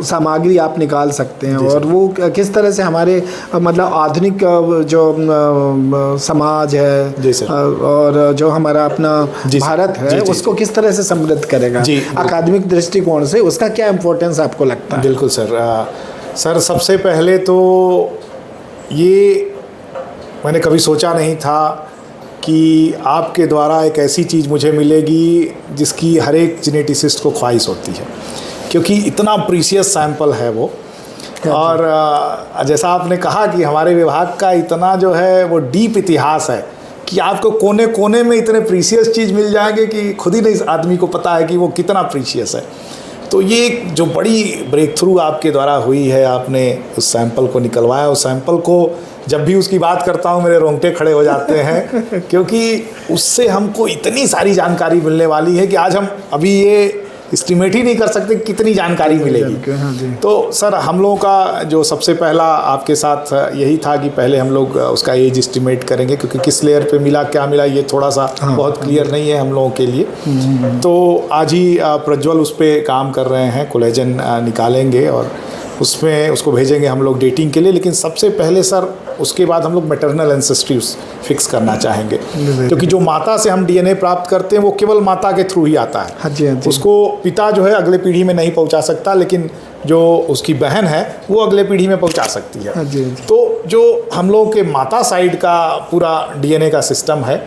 Speaker 3: सामग्री आप निकाल सकते हैं, और वो किस तरह से हमारे मतलब आधुनिक जो समाज है और जो हमारा अपना भारत है उसको किस तरह से समृद्ध करेगा अकादमिक दृष्टिकोण से, उसका क्या इम्पोर्टेंस आपको लगता है?
Speaker 2: बिल्कुल सर। सर सबसे पहले तो ये मैंने कभी सोचा नहीं था कि आपके द्वारा एक ऐसी चीज़ मुझे मिलेगी जिसकी हर एक जेनेटिसिस्ट को ख्वाहिश होती है, क्योंकि इतना प्रीशियस सैंपल है वो। और जैसा आपने कहा कि हमारे विभाग का इतना जो है वो डीप इतिहास है कि आपको कोने कोने में इतने प्रीशियस चीज़ मिल जाएंगे कि खुद ही नहीं आदमी को पता है कि वो कितना प्रीशियस है। तो ये एक जो बड़ी ब्रेक थ्रू आपके द्वारा हुई है, आपने उस सैंपल को निकलवाया। उस सैंपल को जब भी उसकी बात करता हूँ मेरे रोंगटे खड़े हो जाते हैं क्योंकि उससे हमको इतनी सारी जानकारी मिलने वाली है कि आज हम अभी ये एस्टिमेट ही नहीं कर सकते कितनी जानकारी मिलेगी। तो सर हम लोगों का जो सबसे पहला आपके साथ यही था कि पहले हम लोग उसका एज एस्टिमेट करेंगे, क्योंकि किस लेयर पे मिला क्या मिला ये थोड़ा सा बहुत क्लियर नहीं है हम लोगों के लिए। तो आज ही प्रज्वल उस पर काम कर रहे हैं, कोलेजन निकालेंगे और उसमें उसको भेजेंगे हम लोग डेटिंग के लिए। लेकिन सबसे पहले सर उसके बाद हम लोग मैटरनल एंसेस्ट्री फिक्स करना चाहेंगे, क्योंकि जो माता से हम डीएनए प्राप्त करते हैं वो केवल माता के थ्रू ही आता है।
Speaker 3: हाँ जी।
Speaker 2: उसको पिता जो है अगले पीढ़ी में नहीं पहुंचा सकता, लेकिन जो उसकी बहन है वो अगले पीढ़ी में पहुंचा सकती है।
Speaker 3: हाँ जी।
Speaker 2: तो जो हम लोग के माता साइड का पूरा डीएनए का सिस्टम है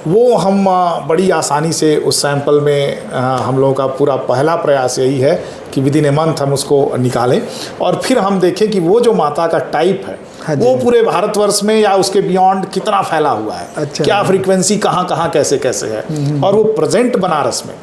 Speaker 2: वो हम बड़ी आसानी से उस सैंपल में हम लोगों का पूरा पहला प्रयास यही है कि विदिन ए मंथ हम उसको निकालें और फिर हम देखें कि वो जो माता का टाइप है
Speaker 3: हाँ जी।
Speaker 2: वो पूरे भारतवर्ष में या उसके बियॉन्ड कितना फैला हुआ है,
Speaker 3: अच्छा।
Speaker 2: क्या फ्रीक्वेंसी कहाँ कहाँ कैसे कैसे है, और वो प्रेजेंट बनारस में,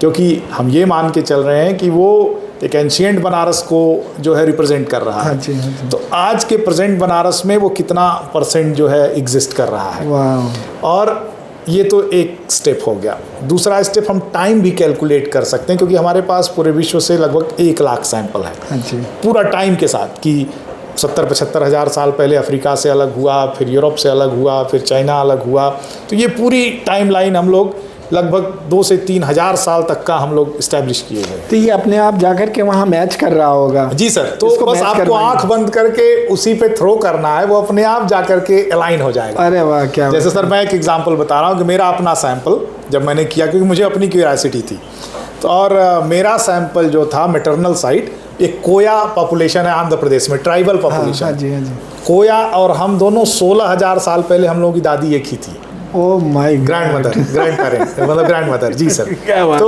Speaker 2: क्योंकि हम ये मान के चल रहे हैं कि वो एक एंशिएंट बनारस को जो है रिप्रेजेंट कर रहा
Speaker 3: हाँ
Speaker 2: है।
Speaker 3: जी, हाँ जी।
Speaker 2: तो आज के प्रेजेंट बनारस में वो कितना % जो है एग्जिस्ट कर रहा है।
Speaker 3: वाह।
Speaker 2: और ये तो एक स्टेप हो गया। दूसरा स्टेप, हम टाइम भी कैलकुलेट कर सकते हैं, क्योंकि हमारे पास पूरे विश्व से लगभग 1 लाख सैंपल है।
Speaker 3: हाँ जी।
Speaker 2: पूरा टाइम के साथ कि 70-75 हज़ार साल पहले अफ्रीका से अलग हुआ, फिर यूरोप से अलग हुआ, फिर चाइना अलग हुआ। तो ये पूरी टाइमलाइन हम लोग लगभग 2 से 3 हज़ार साल तक का हम लोग इस्टेब्लिश किए गए।
Speaker 3: तो ये अपने आप जाकर के वहाँ मैच कर रहा होगा।
Speaker 2: जी सर। तो
Speaker 3: इसको
Speaker 2: बस
Speaker 3: मैच
Speaker 2: आपको
Speaker 3: करवाएंगे।
Speaker 2: आंख बंद करके उसी पे थ्रो करना है, वो अपने आप जाकर के अलाइन हो जाएगा।
Speaker 3: अरे वाह, क्या
Speaker 2: जैसे सर मैं एक एग्जांपल बता रहा हूँ कि मेरा अपना सैंपल जब मैंने किया, क्योंकि मुझे अपनी क्यूरियोसिटी थी, तो और मेरा सैंपल जो था मैटरनल साइट, एक कोया पॉपुलेशन है आंध्र प्रदेश में, ट्राइबल पॉपुलेशन।
Speaker 3: हाँ जी, हाँ जी।
Speaker 2: कोया और हम दोनों 16,000 साल पहले हम लोगों की दादी एक ही थी।
Speaker 3: Oh my
Speaker 2: grand mother, grand parent, मतलब ग्रैंड मदर। जी सर।
Speaker 3: क्या बात।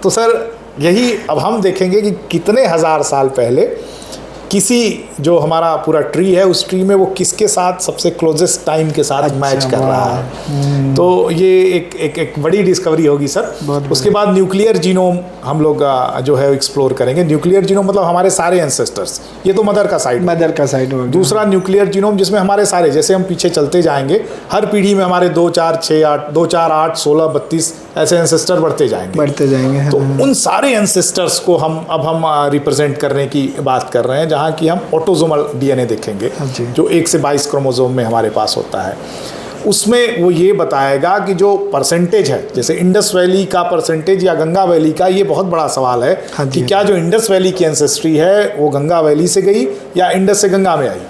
Speaker 2: तो सर यही अब हम देखेंगे कि कितने हज़ार साल पहले किसी जो हमारा पूरा ट्री है, उस ट्री में वो किसके साथ सबसे क्लोजेस्ट टाइम के साथ मैच कर रहा है। तो ये एक बड़ी डिस्कवरी होगी सर। उसके बाद न्यूक्लियर जीनोम हम लोग जो है एक्सप्लोर करेंगे। न्यूक्लियर जीनोम मतलब हमारे सारे एंसेस्टर्स, ये तो मदर का साइड।
Speaker 3: मदर का साइड होगा।
Speaker 2: दूसरा न्यूक्लियर जीनोम जिसमें हमारे सारे, जैसे हम पीछे चलते जाएंगे, हर पीढ़ी में हमारे 2, 4, 6, 8, 2, 4, 8, 16, 32 ऐसे एंसेस्टर बढ़ते जाएंगे। तो उन सारे एंसेस्टर्स को हम रिप्रेजेंट करने की बात कर रहे हैं, जहाँ की हम ऑटोसोमल डीएनए देखेंगे, जो 1 से 22 क्रोमोसोम में हमारे पास होता है। उसमें वो ये बताएगा कि जो परसेंटेज है, जैसे इंडस वैली का परसेंटेज या गंगा वैली का, ये बहुत बड़ा सवाल है कि क्या जो इंडस वैली की एंसेस्ट्री है वो गंगा वैली से गई या इंडस से गंगा में आई।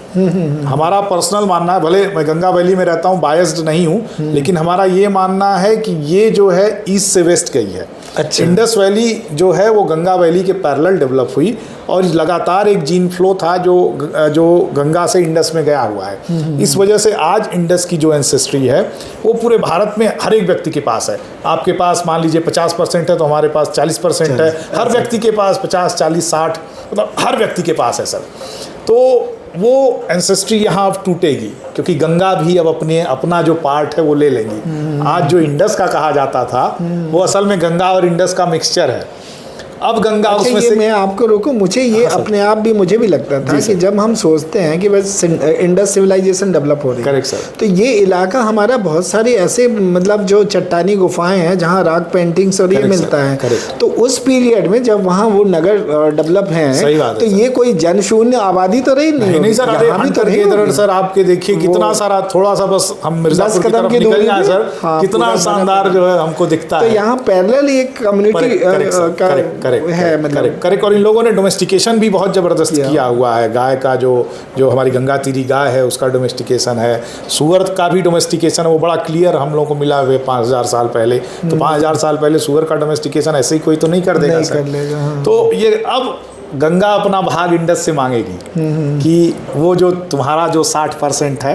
Speaker 2: हमारा पर्सनल मानना है, भले मैं गंगा वैली में रहता हूँ, बायस्ड नहीं हूँ, लेकिन हमारा ये मानना है कि ये जो है ईस्ट से वेस्ट गई है।
Speaker 3: अच्छा।
Speaker 2: इंडस वैली जो है वो गंगा वैली के पैरेलल डेवलप हुई, और लगातार एक जीन फ्लो था जो गंगा से इंडस में गया हुआ है। इस वजह से आज इंडस की जो एंसेस्ट्री है वो पूरे भारत में हर एक व्यक्ति के पास है। आपके पास मान लीजिए 50% है, तो हमारे पास 40% है। हर व्यक्ति के पास 50, 40, 60, मतलब हर व्यक्ति के पास है सर। तो वो एंसेस्ट्री यहाँ अब टूटेगी, क्योंकि गंगा भी अब अपना जो पार्ट है वो ले लेंगी। आज जो इंडस का कहा जाता था वो असल में गंगा और इंडस का मिक्सचर है। अब गंगा उसमें से,
Speaker 3: मैं आपको रोकूं, मुझे ये अपने आप भी मुझे भी लगता था कि जब हम सोचते हैं कि बस इंडस सिविलाइजेशन डेवलप हो रही है,
Speaker 2: करेक्ट सर,
Speaker 3: तो ये इलाका हमारा बहुत सारे ऐसे मतलब जो चट्टानी गुफाएं हैं जहाँ रॉक पेंटिंग्स और ये मिलता है, तो उस पीरियड में जब वहाँ वो नगर डेवलप हैं, तो ये कोई जनशून्य आबादी तो रही
Speaker 2: नहीं सर। अरे सर आपके देखिए कितना सारा, थोड़ा सा बस हम मिर्जापुर की तरफ निकल जाए सर, कितना शानदार जो है हमको दिखता है।
Speaker 3: तो यहाँ पैरेलल एक कम्युनिटी है, मतलब
Speaker 2: करेक्ट। और इन लोगों ने डोमेस्टिकेशन भी बहुत ज़बरदस्त किया हुआ है। गाय का जो हमारी गंगा तीरी गाय है उसका डोमेस्टिकेशन है, सुअर का भी डोमेस्टिकेशन है, वो बड़ा क्लियर हम लोगों को मिला हुआ 5000 साल पहले। तो 5000 साल पहले सुअर का डोमेस्टिकेशन ऐसे ही कोई तो नहीं कर देगा सर। तो ये अब गंगा अपना भाग इंडस से मांगेगी कि वो जो तुम्हारा जो 60% है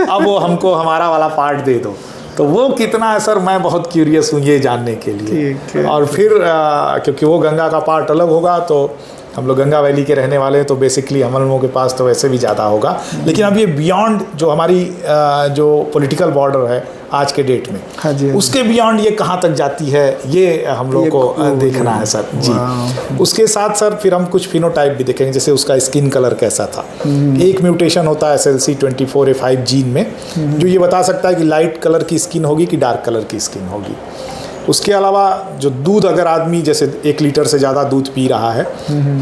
Speaker 2: अब वो हमको हमारा वाला पार्ट दे दो। तो वो कितना है सर, मैं बहुत क्यूरियस हूँ ये जानने के लिए। और फिर क्योंकि वो गंगा का पार्ट अलग होगा, तो हम लोग गंगा वैली के रहने वाले हैं, तो बेसिकली हम लोगों के पास तो वैसे भी ज़्यादा होगा। लेकिन अब ये बियॉन्ड जो हमारी जो पॉलिटिकल बॉर्डर है आज के डेट में,
Speaker 3: हाँ जी,
Speaker 2: उसके बियॉन्ड ये कहाँ तक जाती है, ये हम लोग को देखना है सर जी। उसके साथ सर फिर हम कुछ फिनोटाइप भी देखेंगे, जैसे उसका स्किन कलर कैसा था। एक म्यूटेशन होता है SLC24A5 जीन में, जो ये बता सकता है कि लाइट कलर की स्किन होगी कि डार्क कलर की स्किन होगी। उसके अलावा जो दूध, अगर आदमी जैसे 1 लीटर से ज़्यादा दूध पी रहा है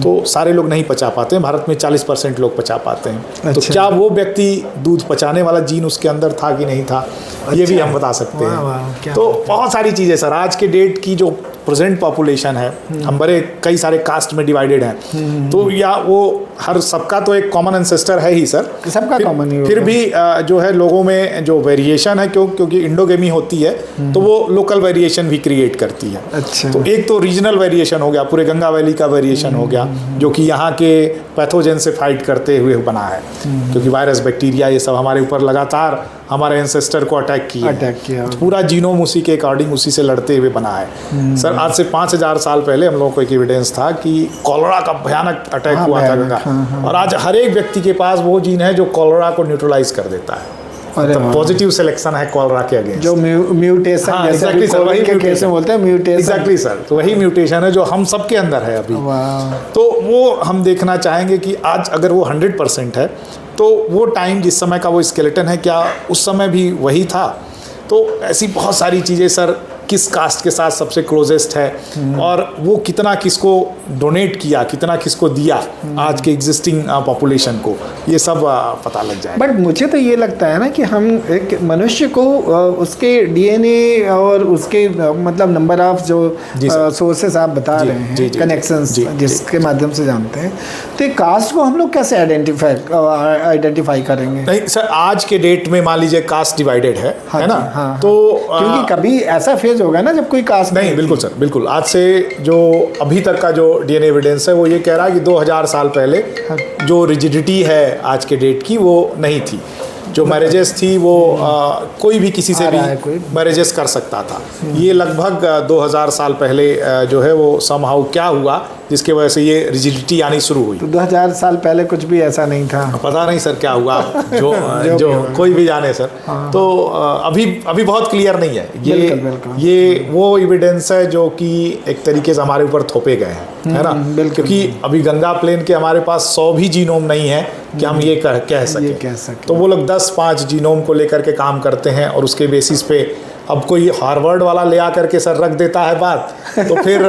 Speaker 2: तो सारे लोग नहीं पचा पाते हैं। भारत में 40% लोग पचा पाते हैं। अच्छा। तो क्या वो व्यक्ति दूध पचाने वाला जीन उसके अंदर था कि नहीं था, ये भी हम बता सकते हैं। तो बहुत सारी चीज़ें सर, आज के डेट की जो प्रेजेंट पॉपुलेशन है, हम बड़े कई सारे कास्ट में डिवाइडेड हैं, तो या वो हर सबका तो एक कॉमन एंसेस्टर है ही सर,
Speaker 3: सबका कॉमन ही।
Speaker 2: फिर भी जो है लोगों में जो वेरिएशन है, क्योंकि इंडोगेमी होती है तो वो लोकल वेरिएशन भी भी क्रिएट करती है।
Speaker 3: अच्छा।
Speaker 2: तो एक तो रीजनल वेरिएशन हो गया, पूरे गंगा वैली का वेरिएशन हो गया, जो कि यहाँ के पैथोजन से फाइट करते हुए बना है, क्योंकि वायरस, बैक्टीरिया ये सब हमारे ऊपर लगातार हमारे एंसेस्टर को अटैक किया। तो पूरा जीनोम उसी के अकॉर्डिंग, उसी से लड़ते हुए बना है। सर आज से 5000 साल पहले हम लोगों को एक एविडेंस था कि कॉलरा का भयानक अटैक हुआ था गंगा, और आज हर एक व्यक्ति के पास वो जीन है जो कॉलरा को न्यूट्रलाइज कर देता है। तो पॉजिटिव सिलेक्शन है कॉलरा के अगेंस्ट,
Speaker 3: जो म्यूटेशन,
Speaker 2: हाँ, exactly सर, वही
Speaker 3: के केस में बोलते हैं म्यूटेशन।
Speaker 2: एग्जैक्टली सर, तो वही म्यूटेशन है जो हम सब के अंदर है अभी। तो वो हम देखना चाहेंगे कि आज अगर वो 100% है, तो वो टाइम जिस समय का वो स्केलेटन है, क्या उस समय भी वही था? तो ऐसी बहुत सारी चीज़ें सर, किस कास्ट के साथ सबसे क्लोजेस्ट है, और वो कितना किसको डोनेट किया, कितना किसको दिया आज के एग्जिस्टिंग पॉपुलेशन को, ये सब पता लग जाए।
Speaker 3: बट मुझे तो ये लगता है ना कि हम एक मनुष्य को उसके डीएनए और उसके मतलब नंबर ऑफ जो सोर्सेस आप बता रहे हैं, कनेक्शंस जिसके माध्यम से जानते हैं, तो कास्ट को हम लोग कैसे आइडेंटिफाई करेंगे?
Speaker 2: नहीं सर, आज के डेट में मान लीजिए कास्ट डिवाइडेड है, है ना?
Speaker 3: हाँ,
Speaker 2: तो
Speaker 3: क्योंकि कभी ऐसा फेज होगा ना जब कोई कास्ट
Speaker 2: नहीं। बिल्कुल सर, बिल्कुल। आज से जो अभी तक का जो डीएनए एविडेंस है वो ये कह रहा है कि 2000 साल पहले जो रिजिडिटी है आज के डेट की, वो नहीं थी। जो मैरिजेस थी वो कोई भी किसी से भी मैरिजेस कर सकता था। ये लगभग 2000 साल पहले जो है वो समहाउ क्या हुआ जिसके वजह से ये रिजिडिटी आनी शुरू हुई।
Speaker 3: तो 2000 साल पहले कुछ भी ऐसा नहीं था,
Speaker 2: पता नहीं सर क्या हुआ, जो कोई भी जाने सर। तो अभी बहुत क्लियर नहीं है ये।
Speaker 3: बिल्कुल।
Speaker 2: ये वो एविडेंस है जो कि एक तरीके से हमारे ऊपर थोपे गए हैं, है ना? क्योंकि अभी गंगा प्लेन के हमारे पास 100 भी जीनोम नहीं है कि हम ये कह सकें। तो वो लोग 10-5 जीनोम को लेकर के काम करते हैं, और उसके बेसिस पे अब कोई हार्वर्ड वाला ले आकर के सर रख देता है बात, तो फिर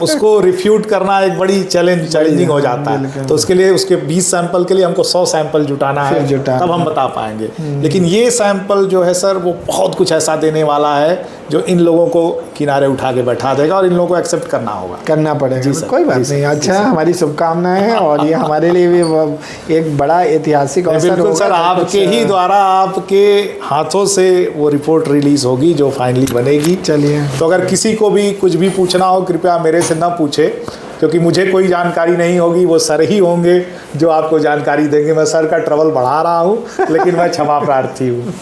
Speaker 2: उसको रिफ्यूट करना एक बड़ी चैलेंजिंग हो जाता है। तो उसके लिए उसके 20 सैंपल के लिए हमको 100 सैंपल जुटाना है, तब हम बता पाएंगे। लेकिन ये सैंपल जो है सर, वो बहुत कुछ ऐसा देने वाला है जो इन लोगों को किनारे उठा के बैठा देगा, और इन लोगों को एक्सेप्ट करना पड़ेगा।
Speaker 3: कोई बात नहीं। अच्छा, हमारी शुभकामनाएं हैं, और ये हमारे लिए भी एक बड़ा ऐतिहासिक अवसर
Speaker 2: बिल्कुल सर, आपके ही द्वारा, आपके हाथों से वो रिपोर्ट रिलीज होगी जो फाइनली बनेगी।
Speaker 3: चलिए,
Speaker 2: तो अगर किसी को भी कुछ भी पूछना हो, कृपया मेरे से ना पूछे, क्योंकि मुझे कोई जानकारी नहीं होगी। वो सर ही होंगे जो आपको जानकारी देंगे। मैं सर का ट्रबल बढ़ा रहा हूँ, लेकिन मैं क्षमा प्रार्थी हूँ।